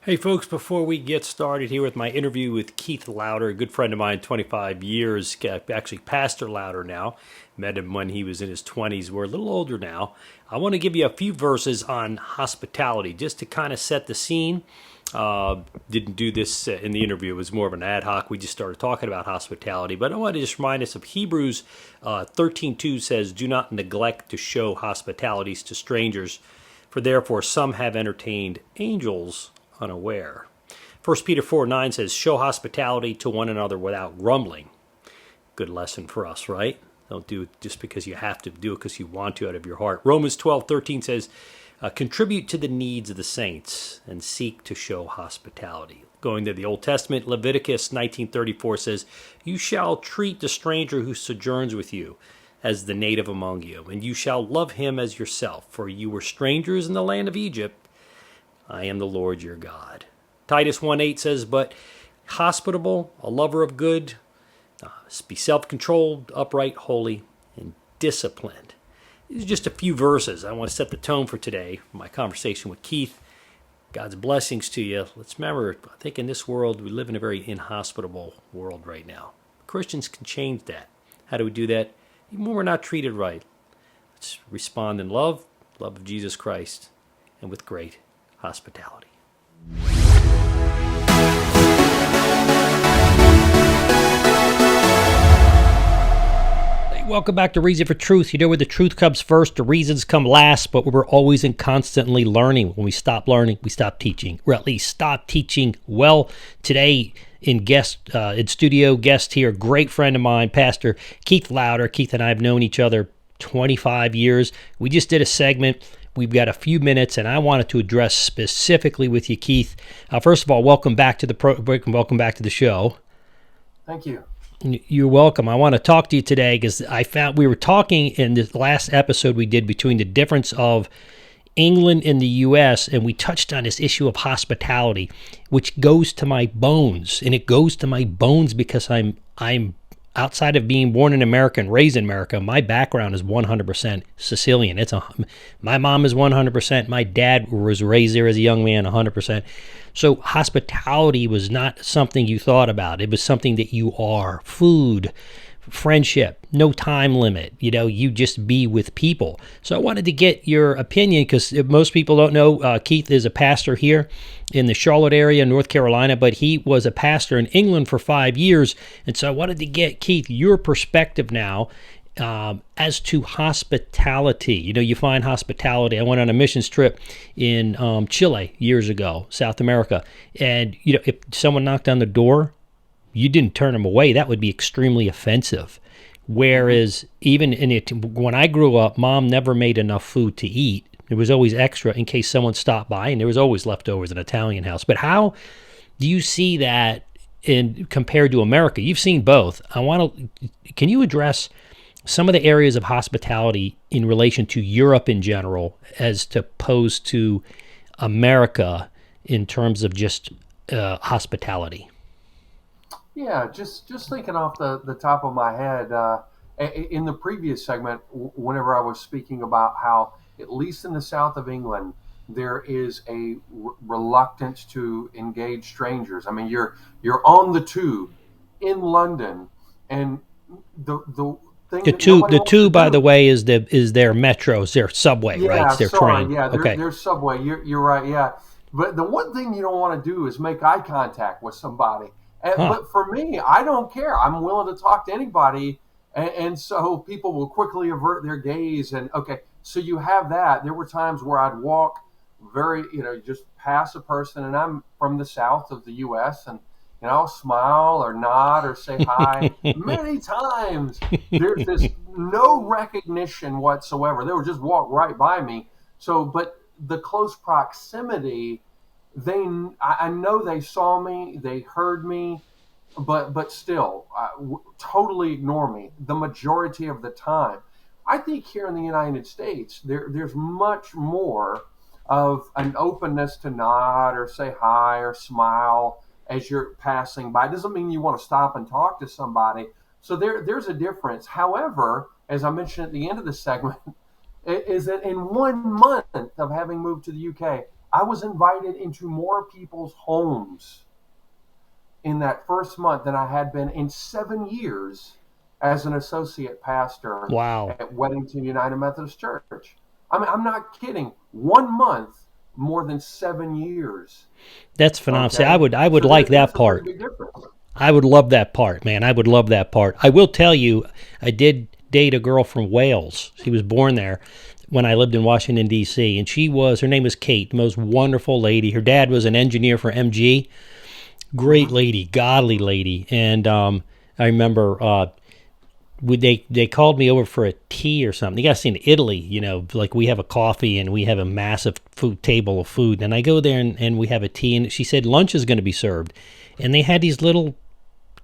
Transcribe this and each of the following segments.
Hey folks, before we get started here with my interview with Keith Lowder, a good friend of mine, 25 years, actually Pastor Lowder now. Met him when he was in his 20s. We're a little older now. I want to give you a few verses on hospitality just to kind of set the scene. Didn't do this in the interview. It was more of an ad hoc. We just started talking about hospitality. But I want to just remind us of Hebrews 13:2 says, "Do not neglect to show hospitalities to strangers, for therefore some have entertained angels unaware." 1 Peter 4:9 says, "Show hospitality to one another without grumbling." Good lesson for us, right? Don't do it just because you have to. Do it because you want to out of your heart. Romans 12:13 says, "Contribute to the needs of the saints and seek to show hospitality." Going to the Old Testament, Leviticus 19:34 says, "You shall treat the stranger who sojourns with you as the native among you, and you shall love him as yourself, for you were strangers in the land of Egypt. I am the Lord your God." Titus 1:8 says, "But hospitable, a lover of good, be self-controlled, upright, holy, and disciplined." These are just a few verses. I want to set the tone for today, my conversation with Keith. God's blessings to you. Let's remember, I think in this world, we live in a very inhospitable world right now. Christians can change that. How do we do that? Even when we're not treated right. Let's respond in love of Jesus Christ, and with great hospitality. Welcome back to Reason for Truth. You know where the truth comes first, the reasons come last, but we're always in constantly learning. When we stop learning, we stop teaching, or at least stop teaching well. Today, in studio guest here, great friend of mine, Pastor Keith Lowder. Keith and I have known each other 25 years. We just did a segment. We've got a few minutes, and I wanted to address specifically with you, Keith. First of all, welcome back to the show. Thank you. You're welcome. I want to talk to you today because I found we were talking in the last episode we did between the difference of England and the U.S., and we touched on this issue of hospitality, which goes to my bones, and it goes to my bones because I'm outside of being born in America and raised in America. My background is 100% Sicilian. My mom is 100%. My dad was raised there as a young man, 100%. So hospitality was not something you thought about. It was something that you are. Food, friendship, no time limit. You just be with people. So I wanted to get your opinion because most people don't know, Keith is a pastor here in the Charlotte area, North Carolina, but he was a pastor in England for 5 years. And so I wanted to get, Keith, your perspective now as to hospitality. You find hospitality. I went on a missions trip in Chile years ago, South America. And, if someone knocked on the door, you didn't turn them away. That would be extremely offensive. Whereas when I grew up, Mom never made enough food to eat. There was always extra in case someone stopped by, and there was always leftovers in an Italian house. But how do you see that compared to America? You've seen both. Can you address some of the areas of hospitality in relation to Europe in general as opposed to America in terms of just hospitality? Yeah, just thinking off the top of my head, in the previous segment, whenever I was speaking about how, at least in the south of England, there is a reluctance to engage strangers. I mean, you're on the tube in London, and the thing The that tube, nobody the wants to tube, by do. the way, is their metro, is their subway, right? Yeah, It's their sorry. train. Yeah, Okay. there's Subway. You're right. Yeah, but the one thing you don't want to do is make eye contact with somebody. Huh. But for me, I don't care. I'm willing to talk to anybody, and so people will quickly avert their gaze. And okay, so you have that. There were times where I'd walk just pass a person, and I'm from the south of the U.S. and I'll smile or nod or say hi. Many times there's this no recognition whatsoever. They would just walk right by me. So, but the close proximity, I know they saw me, they heard me, but still, totally ignore me the majority of the time. I think here in the United States, there's much more of an openness to nod or say hi or smile as you're passing by. It doesn't mean you want to stop and talk to somebody. So there's a difference. However, as I mentioned at the end of the segment, is that in 1 month of having moved to the UK, I was invited into more people's homes in that first month than I had been in 7 years as an associate pastor Wow. at Weddington United Methodist Church. I mean, I'm not kidding. 1 month, more than 7 years. That's phenomenal. See, Okay, I would so like that that's a pretty part. big difference. I would love that part, man. I would love that part. I will tell you, I did date a girl from Wales. She was born there when I lived in Washington, D.C., and her name was Kate, the most wonderful lady. Her dad was an engineer for MG. Great lady, godly lady. And I remember they called me over for a tea or something. You got to see in Italy, like we have a coffee and we have a massive food table of food. And I go there and we have a tea, and she said lunch is going to be served. And they had these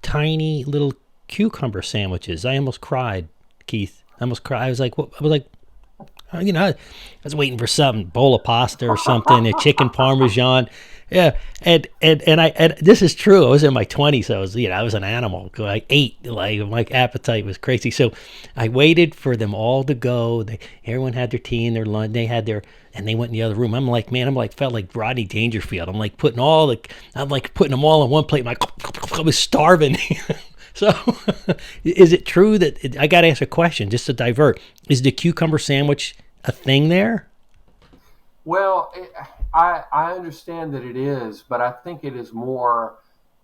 tiny little cucumber sandwiches. I almost cried, Keith. I almost cried. I was like, what? I was like, I was waiting for something, bowl of pasta or something, a chicken parmesan. Yeah, and this is true. I was in my 20s. So I was an animal. I ate, like my appetite was crazy. So I waited for them all to go. Everyone had their tea and their lunch. And they went in the other room. I'm like, man, felt like Rodney Dangerfield. I'm like putting them all on one plate. I was starving. So, is it true that I got to ask a question just to divert? Is the cucumber sandwich a thing there? Well, I understand that it is, but I think it is more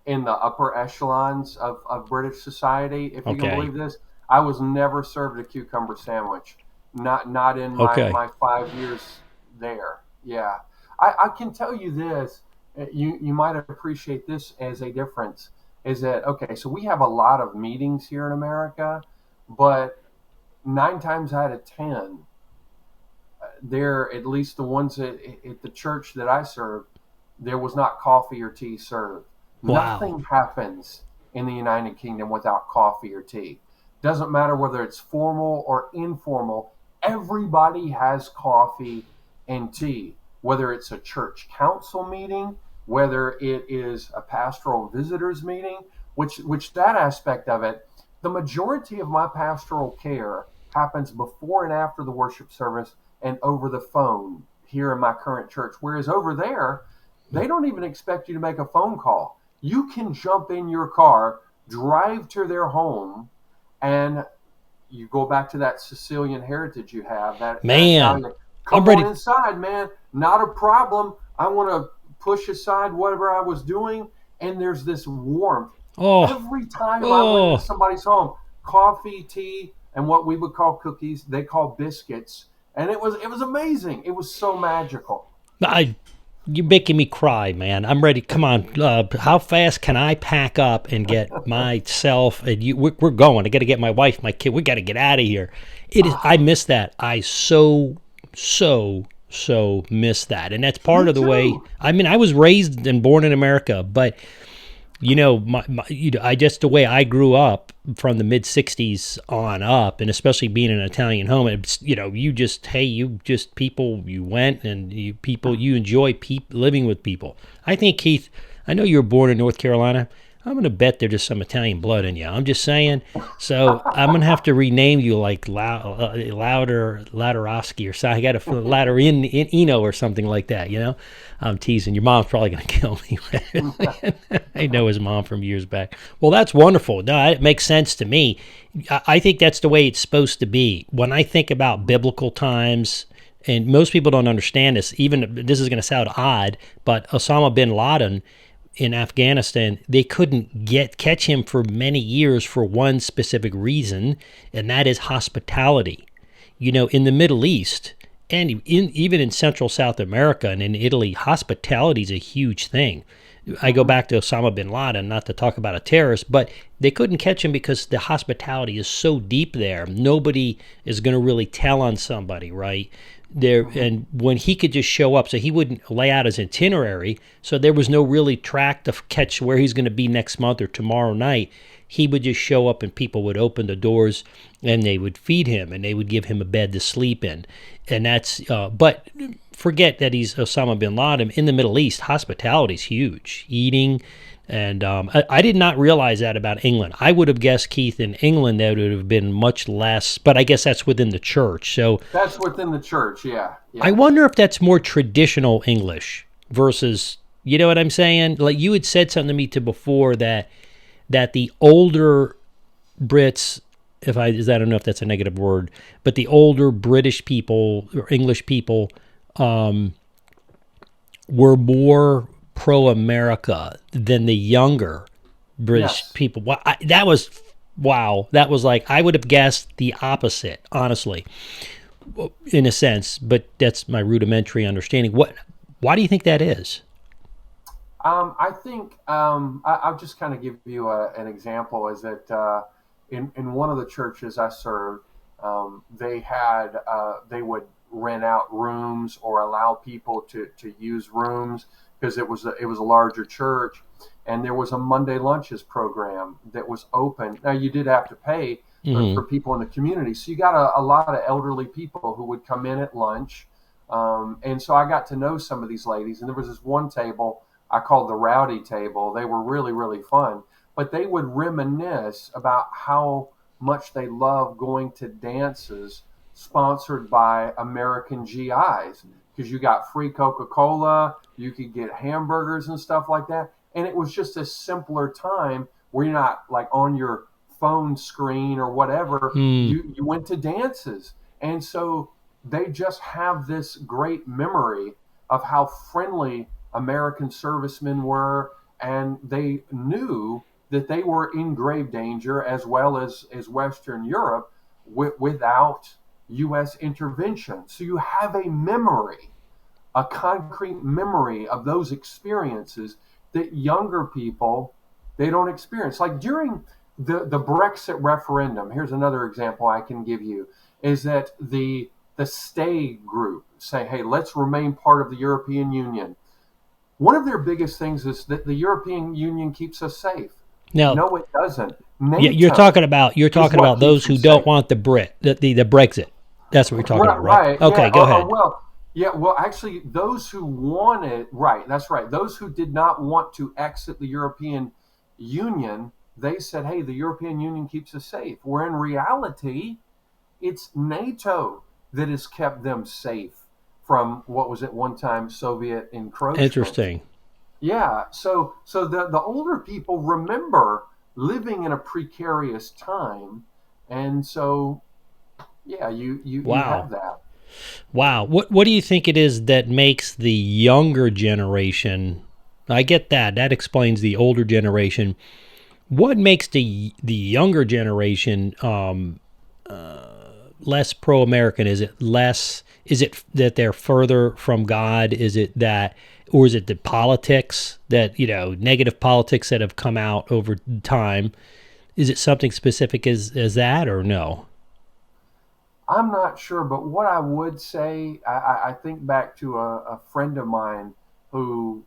in the upper echelons of British society. If you can Okay. believe this, I was never served a cucumber sandwich. Not in Okay. my 5 years there. Yeah, I can tell you this. You might appreciate this as a difference. Is that okay? So we have a lot of meetings here in America, but 9 times out of 10, they're at least the ones at the church that I serve, there was not coffee or tea served. Wow. Nothing happens in the United Kingdom without coffee or tea. Doesn't matter whether it's formal or informal, everybody has coffee and tea, whether it's a church council meeting, whether it is a pastoral visitors meeting, which that aspect of it, the majority of my pastoral care happens before and after the worship service and over the phone here in my current church. Whereas over there, they don't even expect you to make a phone call. You can jump in your car, drive to their home, and you go back to that Sicilian heritage you have. That Man, Italian. I'm Come on ready. inside, man. Not a problem. I want to push aside whatever I was doing, and there's this warmth. Oh, Every time I went into oh. somebody's home, coffee, tea, and what we would call cookies, they call biscuits, and it was amazing. It was so magical. You're making me cry, man. I'm ready. Come on. How fast can I pack up and get myself and you? We're going. I got to get my wife, my kid. We got to get out of here. It is. I miss that. I so miss that, and that's part Me of the way. too. I was raised and born in America, but I just the way I grew up from the mid '60s on up, and especially being in an Italian home, it's, people, you went and you enjoy living with people. I think, Keith, I know you were born in North Carolina. I'm going to bet there's just some Italian blood in you. I'm just saying. So I'm going to have to rename you like Louderowski or something. I got to Eno or something like that, I'm teasing. Your mom's probably going to kill me. I know his mom from years back. Well, that's wonderful. No, it makes sense to me. I think that's the way it's supposed to be. When I think about biblical times, and most people don't understand this, even this is going to sound odd, but Osama bin Laden in Afghanistan, they couldn't catch him for many years for one specific reason, and that is hospitality. In the Middle East, and even in Central South America and in Italy, hospitality is a huge thing. I go back to Osama bin Laden, not to talk about a terrorist, but they couldn't catch him because the hospitality is so deep there. Nobody is going to really tell on somebody, right? And when he could just show up, so he wouldn't lay out his itinerary, so there was no really track to catch where he's going to be next month or tomorrow night. He would just show up and people would open the doors and they would feed him and they would give him a bed to sleep in. And that's, but forget that he's Osama bin Laden. In the Middle East, hospitality is huge. Eating, and I did not realize that about England. I would have guessed, Keith, in England that would have been much less, but I guess that's within the church. So That's within the church, yeah. I wonder if that's more traditional English versus, you know what I'm saying? Like you had said something to me before that the older Brits, I don't know if that's a negative word, but the older British people or English people were more pro-America than the younger British Yes. people. That was wow. That was like I would have guessed the opposite, honestly, in a sense. But that's my rudimentary understanding. Why do you think that is? I think I'll just kind of give you an example. Is that in one of the churches I served, they would rent out rooms or allow people to use rooms because it was a larger church, and there was a Monday lunches program that was open. Now you did have to pay for Hmm. people in the community, so you got a lot of elderly people who would come in at lunch. And so I got to know some of these ladies, and there was this one table I called the rowdy table. They were really, really fun, but they would reminisce about how much they love going to dances sponsored by American GIs because you got free Coca-Cola, you could get hamburgers and stuff like that. And it was just a simpler time where you're not like on your phone screen or whatever. Mm. You went to dances. And so they just have this great memory of how friendly American servicemen were, and they knew that they were in grave danger as well as Western Europe without U.S. intervention. So you have a memory, a concrete memory of those experiences that younger people they don't experience. Like during the Brexit referendum, here's another example I can give you, is that the stay group say, hey, let's remain part of the European Union. One of their biggest things is that the European Union keeps us safe. Now, No, it doesn't. yeah, NATO you're is talking what about keeps those them who don't safe. want the Brexit. That's what you're talking Right, about, right? right. Yeah. Okay, go ahead. Well, yeah. Well, actually, those who wanted, right. That's right. Those who did not want to exit the European Union, they said, "Hey, the European Union keeps us safe." Where in reality, it's NATO that has kept them safe from what was at one time Soviet encroachment. Interesting. Yeah. So the older people remember living in a precarious time, and so yeah, you Wow. have that. Wow. What do you think it is that makes the younger generation? I get that. That explains the older generation. What makes the younger generation less pro-American? Is it less? Is it that they're further from God? Is it that, or is it the politics that negative politics that have come out over time? Is it something specific as that, or no? I'm not sure, but what I would say, I think back to a friend of mine who,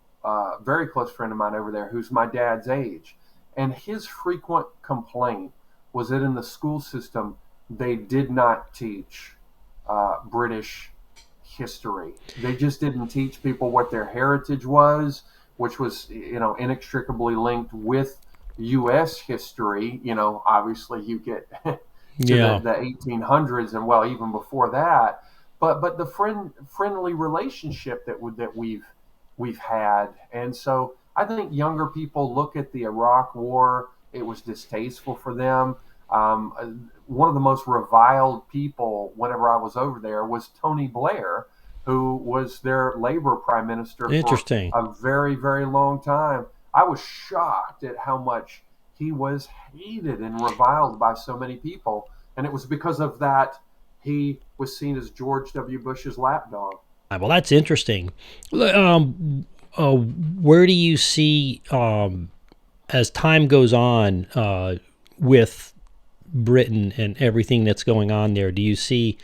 very close friend of mine over there, who's my dad's age. And his frequent complaint was that in the school system, they did not teach British history. They just didn't teach people what their heritage was, which was, inextricably linked with U.S. history. Obviously you get to Yeah. the 1800s and well even before that, but the friendly relationship that we've had. And so I think younger people look at the Iraq War, it was distasteful for them. One of the most reviled people whenever I was over there was Tony Blair, who was their labor prime minister for Interesting. a very, very long time. I was shocked at how much he was hated and reviled by so many people. And it was because of that he was seen as George W. Bush's lapdog. Well, that's interesting. Where do you see as time goes on with Britain and everything that's going on there? Do you see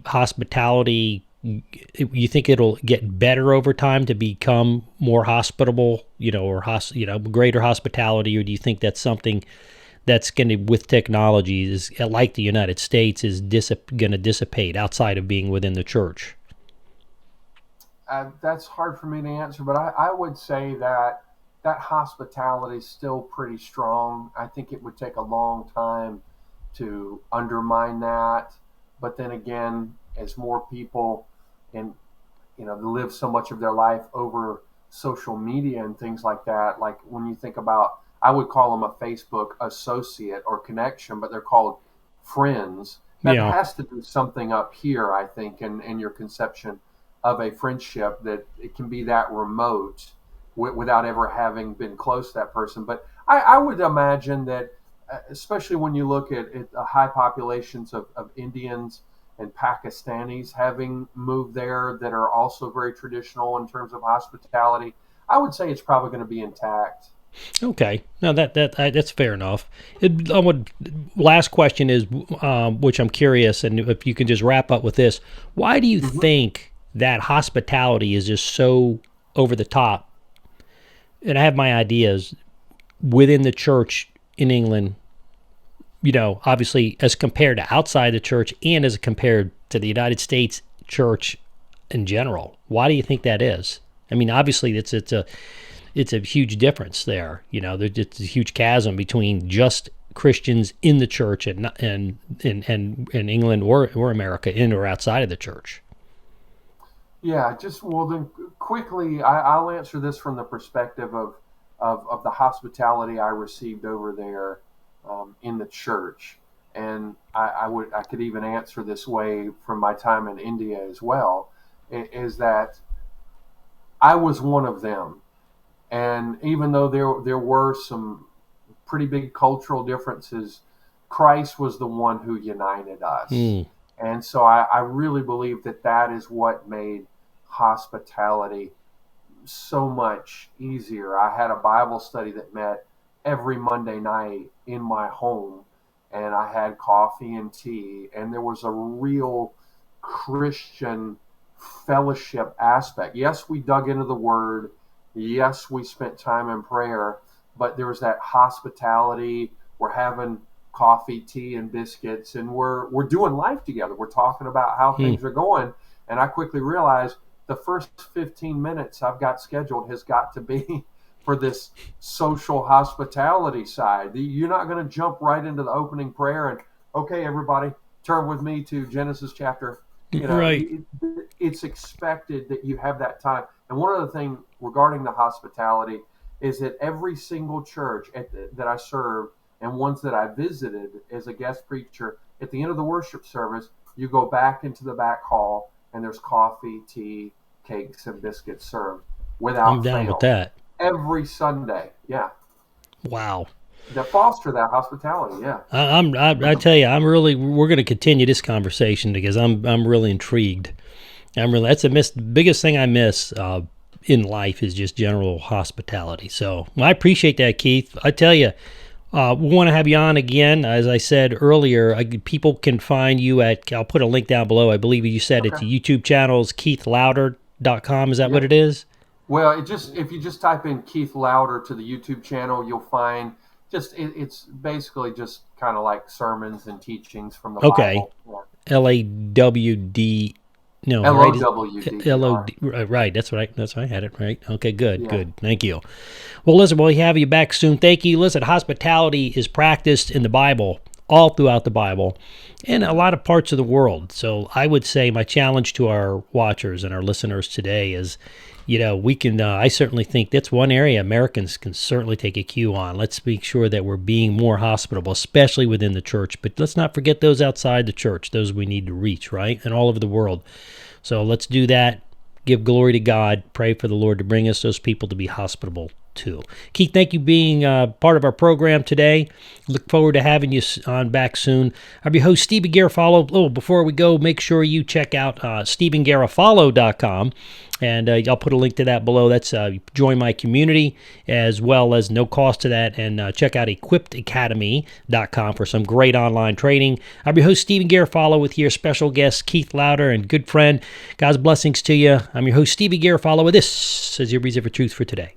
hospitality? You think it'll get better over time to become more hospitable, or greater hospitality, or do you think that's something that's going to, with technology, is like the United States, is going to dissipate outside of being within the church? That's hard for me to answer, but I would say that that hospitality is still pretty strong. I think it would take a long time to undermine that. But then again, as more people and live so much of their life over social media and things like that, like when you think about, I would call them a Facebook associate or connection, but they're called friends. That Yeah. has to do something up here, I think, in your conception of a friendship, that it can be that remote without ever having been close to that person. But I would imagine that, especially when you look at the high populations of Indians and Pakistanis having moved there that are also very traditional in terms of hospitality, I would say it's probably going to be intact. Okay. No, that's fair enough. Last question is, which I'm curious, and if you can just wrap up with this, why do you Hmm. think that hospitality is just so over the top? And I have my ideas within the church in England, obviously as compared to outside the church and as compared to the United States church in general. Why do you think that is? I mean, obviously it's a huge difference there. It's a huge chasm between just Christians in the church and in England or America, in or outside of the church. Yeah, just well then quickly, I'll answer this from the perspective of the hospitality I received over there in the church, and I could even answer this way from my time in India as well, is that I was one of them, and even though there were some pretty big cultural differences, Christ was the one who united us. Mm. And so I really believe that that is what made hospitality so much easier. I had a Bible study that met every Monday night in my home, and I had coffee and tea, and there was a real Christian fellowship aspect. Yes, we dug into the Word. Yes, we spent time in prayer, but there was that hospitality. We're having coffee, tea, and biscuits, and we're doing life together. We're talking about how Mm. things are going, and I quickly realized the first 15 minutes I've got scheduled has got to be for this social hospitality side. You're not going to jump right into the opening prayer and, okay, everybody, turn with me to Genesis chapter. Right. It's expected that you have that time. And one other thing regarding the hospitality is that every single church that I served and ones that I visited as a guest preacher, at the end of the worship service, you go back into the back hall and there's coffee, tea, cakes, and biscuits served I'm without down with fail that. every Sunday. Yeah, Wow. that foster that hospitality. Yeah. I tell you, we're going to continue this conversation because I'm really intrigued. That's biggest thing I miss in life is just general hospitality. So I appreciate that, Keith. I tell you, we want to have you on again. As I said earlier, people can find you I'll put a link down below. I believe you said it's Okay. YouTube channels, keithlowder.com. Is that Yeah. what it is? Well, if you just type in Keith Lowder to the YouTube channel, you'll find it's basically just kind of like sermons and teachings from the Okay. Bible. Yeah. LAWD. No, right? LOWDDR. LOD. Right. That's right. That's right. I had it right. Okay. Good. Yeah. Good. Thank you. Well, listen, we'll have you back soon. Thank you. Listen, hospitality is practiced in the Bible, all throughout the Bible, in a lot of parts of the world. So I would say my challenge to our watchers and our listeners today is, we can, I certainly think that's one area Americans can certainly take a cue on. Let's make sure that we're being more hospitable, especially within the church. But let's not forget those outside the church, those we need to reach, right? And all over the world. So let's do that. Give glory to God. Pray for the Lord to bring us those people to be hospitable too. Keith, thank you being part of our program today. Look forward to having you on back soon. I'm your host, Stephen Garofalo. Oh, before we go, make sure you check out StephenGarofalo.com. And I'll put a link to that below. That's join my community, as well as no cost to that. And check out equippedacademy.com for some great online training. I'm your host, Stephen Garofalo, with your special guest, Keith Lowder, and good friend. God's blessings to you. I'm your host, Stephen Garofalo, with this is your reason for truth for today.